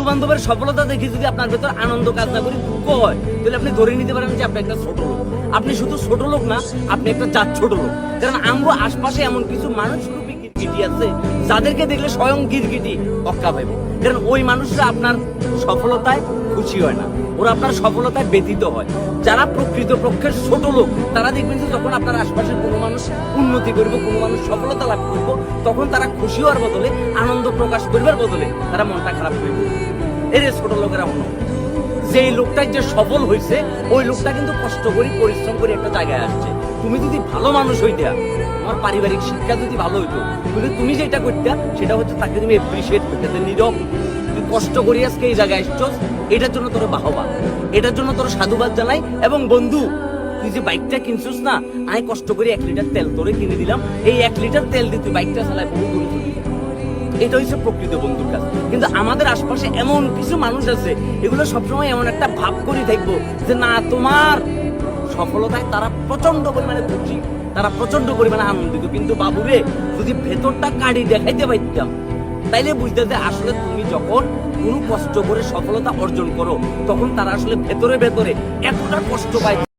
বান্ধবের সফলতা দেখে যদি আপনার ভেতর আনন্দ কাজ না করি দুঃখ হয়, তাহলে আপনি ধরে নিতে পারেন যে আপনি একটা ছোট লোক। আপনি শুধু ছোট লোক না, আপনি একটা জাত ছোট লোক। কারণ আমগো আশপাশে এমন কিছু মানুষ রূপী গিরগিটি আছে যাদেরকে দেখলে স্বয়ং গিরগিটি অক্কা পাইব। কারণ ওই মানুষরা আপনার সফলতায় খুশি হয় না, ওরা আপনার সফলতায় ব্যতীত হয়। যারা প্রকৃত পক্ষের ছোট লোক তারা দেখবেন যে যখন আপনার আশপাশের কোনো মানুষ উন্নতি করব, কোনো মানুষ সফলতা লাভ করব, তখন তারা খুশি হওয়ার বদলে, আনন্দ প্রকাশ করবার বদলে তারা মনটা খারাপ করবে। এর ছোট লোকেরা অন্য, যে লোকটা যে সফল হয়েছে ওই লোকটা কিন্তু কষ্ট করে পরিশ্রম করে একটা জায়গায় আসছে। তুমি যদি ভালো মানুষ হইতা, তোমার পারিবারিক শিক্ষা যদি ভালো হইতো, কিন্তু তুমি যেটা করতে সেটা হচ্ছে তাকে তুমি এপ্রিসিয়েট করতে, নীরব তুই কষ্ট করি আজকে এই জায়গায় আসছস, এটার জন্য তোর বাহবা, এটার জন্য তোর সাধুবাদ জানাই। এবং বন্ধু, তুই যে বাইকটা কিনছিস না, আমি কষ্ট করে 1 লিটার তেল তোরে কিনে দিলাম, এই 1 লিটার তেল দিয়ে তুই বাইকটা চালায় বহু দূরে চলে যা। এটা হচ্ছে প্রকৃত বন্ধুর কাজ। কিন্তু আমাদের আশপাশে এমন কিছু মানুষ আছে, এগুলো সবসময় এমন একটা ভাব করে থাকবো যে না, তোমার সফলতায় তারা প্রচন্ড পরিমাণে খুশি, তারা প্রচন্ড পরিমাণে আনন্দিত। কিন্তু বাবুরে, যদি ভেতরটা কাড়ি দেখাইতে পারতাম, তাইলে বুঝতে যে আসলে তুমি যখন কোনো কষ্ট করে সফলতা অর্জন করো, তখন তারা আসলে ভেতরে ভেতরে এতটা কষ্ট পায়।